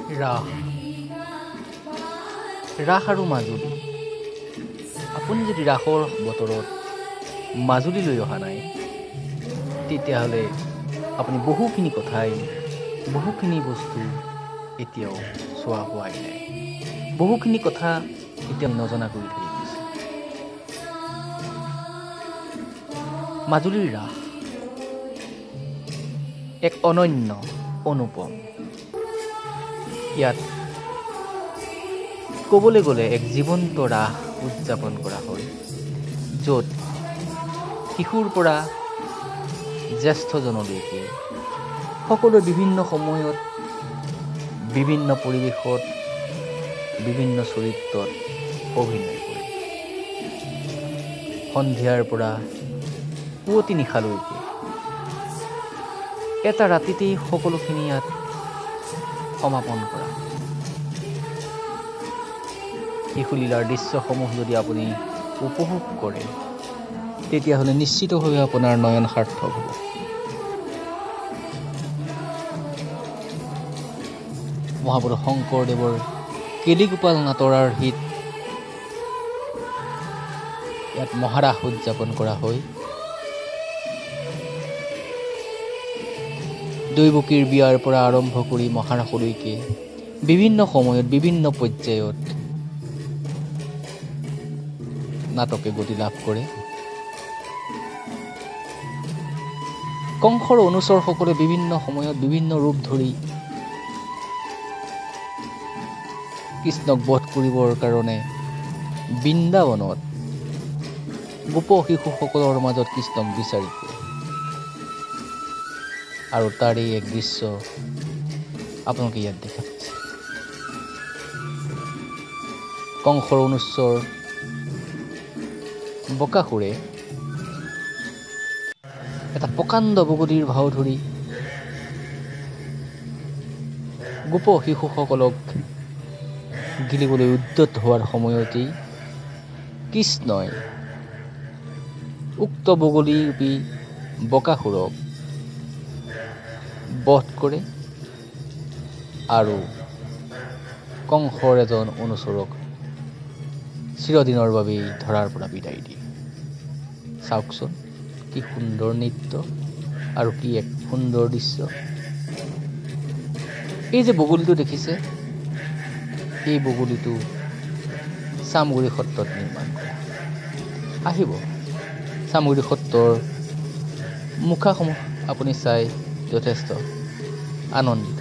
ৰাস ৰাস আৰু মাজুলী। আপুনি যদি ৰাসৰ বতৰত মাজুলীলৈ অহা নাই, তেতিয়াহ'লে আপুনি বহুখিনি কথাই, বহুখিনি বস্তু এতিয়াও চোৱা হোৱাই নাই। বহুখিনি কথা এতিয়া নজনা কৰি থৈ গৈছে। মাজুলীৰ ৰাস এক অনন্য, অনুপম। ইয়াত ক'বলৈ গ'লে এক জীৱন্ত ৰাস উদযাপন কৰা হয়, য'ত শিশুৰ পৰা জ্যেষ্ঠজনলৈকে সকলোৱে বিভিন্ন সময়ত, বিভিন্ন পৰিৱেশত, বিভিন্ন চৰিত্ৰত অভিনয় কৰে। সন্ধিয়াৰ পৰা পুৱতি নিশালৈকে এটা ৰাতিতেই সকলোখিনি ইয়াত সমাপন কৰা। শিশুলীলাৰ দৃশ্যসমূহ যদি আপুনি উপভোগ কৰে, তেতিয়াহ'লে নিশ্চিতভাৱে আপোনাৰ নয়ন সাৰ্থক হ'ব। মহাপুৰুষ শংকৰদেৱৰ কেলিগোপাল নাটৰ আৰ্হিত ইয়াত মহাৰাস উদযাপন কৰা হয়। দৈৱকীৰ বিয়াৰ পৰা আৰম্ভ কৰি মহাৰাসলৈকে বিভিন্ন সময়ত, বিভিন্ন পৰ্যায়ত নাটকে গতি লাভ কৰে। কংসৰ অনুচৰসকলে বিভিন্ন সময়ত বিভিন্ন ৰূপ ধৰি কৃষ্ণক বধ কৰিবৰ কাৰণে বৃন্দাবনত গোপ শিশুসকলৰ মাজত কৃষ্ণক বিচাৰি ফুৰে। আৰু তাৰেই এক দৃশ্য আপোনালোকে ইয়াত দেখা পাইছে। কংসৰ অনুচৰ বকাসুৰে এটা প্ৰকাণ্ড বগলীৰ ভাও ধৰি গোপ শিশুসকলক গিলিবলৈ উদ্যত হোৱাৰ সময়তেই কৃষ্ণই উক্ত বগলীৰূপী বকাসুৰক বধ কৰে আৰু কংসৰ এজন অনুচৰক চিৰদিনৰ বাবেই ধৰাৰ পৰা বিদায় দিয়ে। চাওকচোন, কি সুন্দৰ নৃত্য আৰু কি এক সুন্দৰ দৃশ্য। এই যে বগলীটো দেখিছে, এই বগলীটো চামগুৰি সত্ৰত নিৰ্মাণ কৰা। আহিব, চামগুৰি সত্ৰৰ মুখাসমূহ আপুনি চাই যথেষ্ট আনন্দিত।